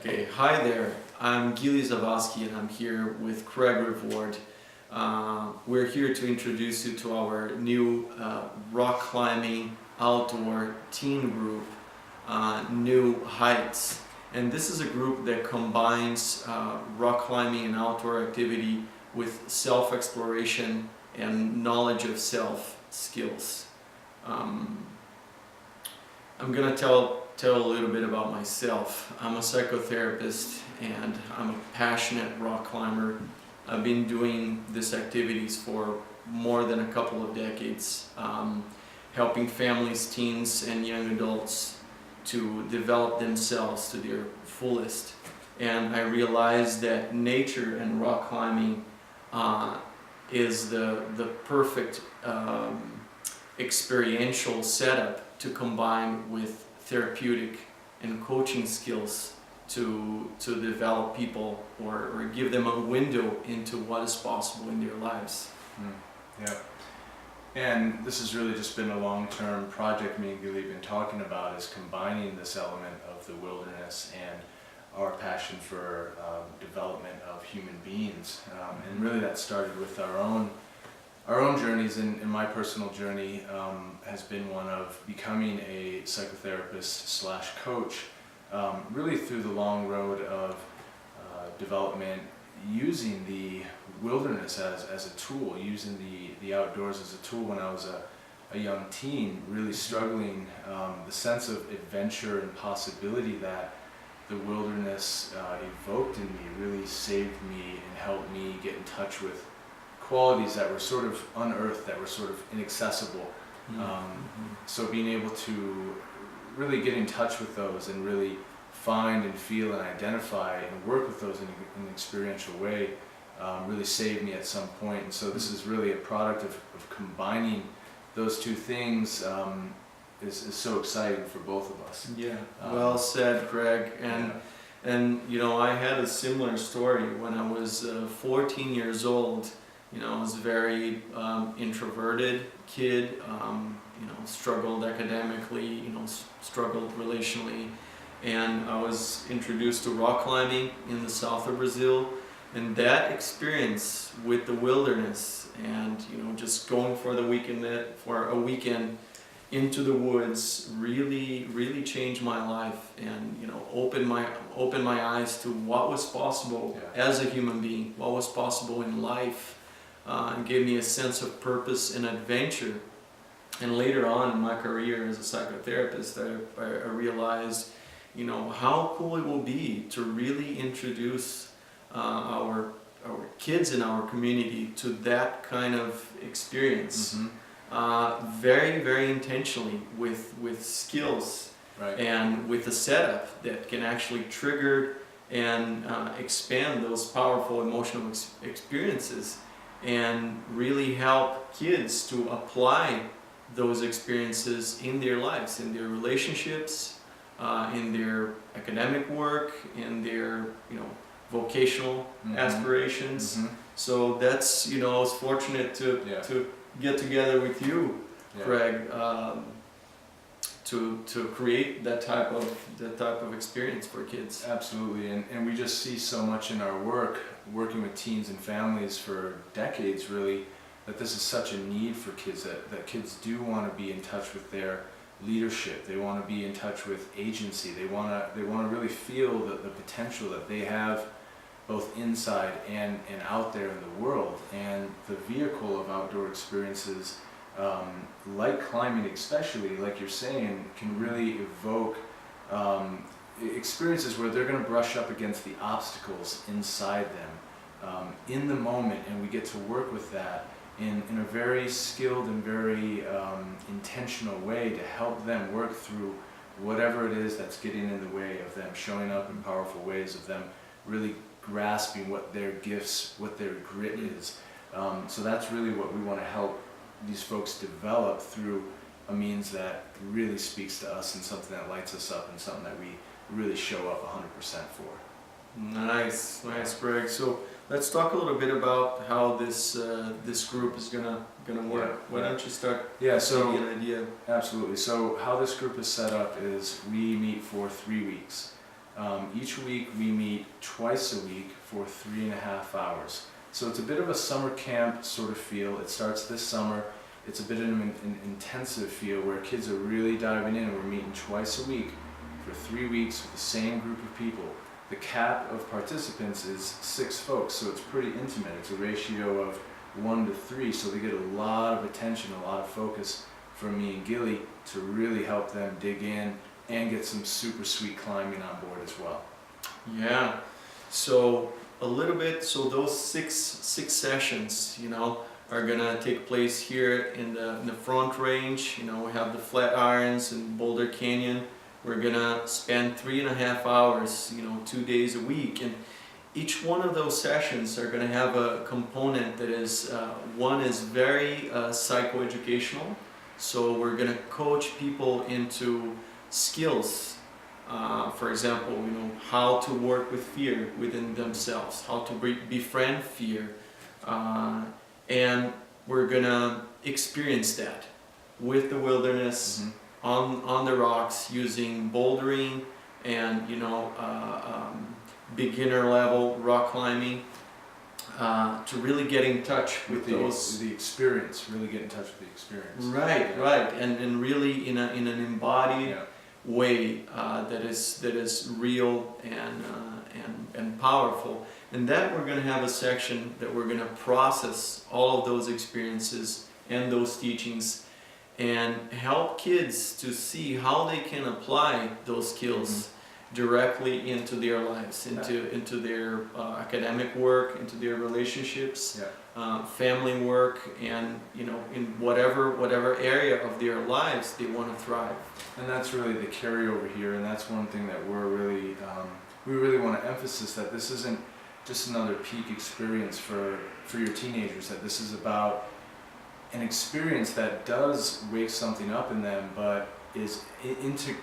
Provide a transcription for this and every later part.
Okay, hi there. I'm Guili Zavaschi and I'm here with Revord. We're here to introduce you to our new rock climbing outdoor teen group, New Heights. And this is a group that combines rock climbing and outdoor activity with self-exploration and knowledge of self skills. I'm gonna tell a little bit about myself. I'm a psychotherapist and I'm a passionate rock climber. I've been doing these activities for more than a couple of decades, helping families, teens, and young adults to develop themselves to their fullest. And I realized that nature and rock climbing is the perfect experiential setup to combine with therapeutic and coaching skills to develop people or give them a window into what is possible in their lives. Yeah, and this has really just been a long-term project me and Guili have been talking about, is combining this element of the wilderness and our passion for development of human beings. And really that started with our own journeys, and my personal journey has been one of becoming a psychotherapist / coach, really through the long road of development, using the wilderness as a tool, using the outdoors as a tool when I was a young teen, really struggling. The sense of adventure and possibility that the wilderness evoked in me really saved me and helped me get in touch with qualities that were sort of unearthed, that were sort of inaccessible. So being able to really get in touch with those and really find and feel and identify and work with those in an experiential way really saved me at some point. And so this is really a product of combining those two things. Is so exciting for both of us. Yeah, well said, Greg. And you know, I had a similar story when I was 14 years old. You know, I was a very introverted kid, you know, struggled academically, you know, struggled relationally. And I was introduced to rock climbing in the south of Brazil. And that experience with the wilderness and, you know, just going for a weekend into the woods really changed my life, and, you know, opened my eyes to what was possible as a human being, what was possible in life. And gave me a sense of purpose and adventure. And later on in my career as a psychotherapist, I realized, you know, how cool it will be to really introduce our kids in our community to that kind of experience, very intentionally, with skills, and with a setup that can actually trigger and expand those powerful emotional experiences, and really help kids to apply those experiences in their lives, in their relationships, in their academic work, in their, you know, vocational aspirations. So that's, you know, I was fortunate to get together with you, Craig, to create that type of experience for kids. Absolutely, and we just see so much in our work, working with teens and families for decades really, that this is such a need for kids, that kids do want to be in touch with their leadership. They want to be in touch with agency. They want to really feel the potential that they have both inside and out there in the world. And the vehicle of outdoor experiences, like climbing especially, like you're saying, can really evoke experiences where they're going to brush up against the obstacles inside them in the moment, and we get to work with that in a very skilled and very intentional way to help them work through whatever it is that's getting in the way of them showing up in powerful ways, of them really grasping what their gifts, what their grit is. So that's really what we want to help these folks develop through a means that really speaks to us and something that lights us up and something that we really show up 100% for. Nice, Greg. So let's talk a little bit about how this group is gonna work. Why don't you start? So giving an idea. Absolutely. So how this group is set up is we meet for 3 weeks. each week we meet twice a week for 3.5 hours. So it's a bit of a summer camp sort of feel. It starts this summer. It's a bit of an intensive feel where kids are really diving in, and we're meeting twice a week for 3 weeks with the same group of people. The cap of participants is 6 folks, so it's pretty intimate. It's a ratio of 1 to 3, so they get a lot of attention, a lot of focus from me and Guili to really help them dig in and get some super sweet climbing on board as well. Yeah, so a little bit, so those six sessions, you know, are gonna take place here in the Front Range. You know, we have the Flat Irons and Boulder Canyon. We're gonna spend 3.5 hours, you know, 2 days a week, and each one of those sessions are gonna have a component that is, one is very psychoeducational. So we're gonna coach people into skills. For example, you know, how to work with fear within themselves, how to befriend fear, and we're gonna experience that with the wilderness, on the rocks, using bouldering and, you know, beginner level rock climbing, to really get in touch with the experience, really get in touch with the experience. Right, and really in an embodied way that is real and powerful. And then we're going to have a section that we're going to process all of those experiences and those teachings and help kids to see how they can apply those skills directly into their lives, into their academic work, into their relationships, family work, and, you know, in whatever area of their lives they want to thrive. And that's really the carryover here, and that's one thing that we're really we really want to emphasize, that this isn't just another peak experience for your teenagers, that this is about an experience that does wake something up in them, but is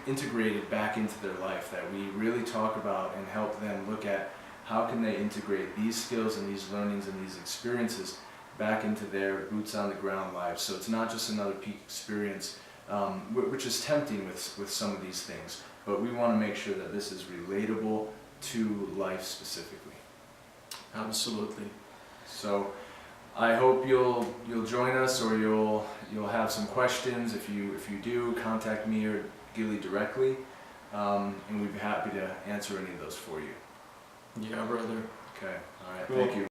integrated back into their life, that we really talk about and help them look at how can they integrate these skills and these learnings and these experiences back into their boots on the ground lives. So it's not just another peak experience, which is tempting with some of these things, but we want to make sure that this is relatable to life specifically. Absolutely. So I hope you'll join us, or you'll have some questions. If you do, contact me or Guili directly, and we'd be happy to answer any of those for you. Yeah, brother. Okay. All right. Cool. Thank you.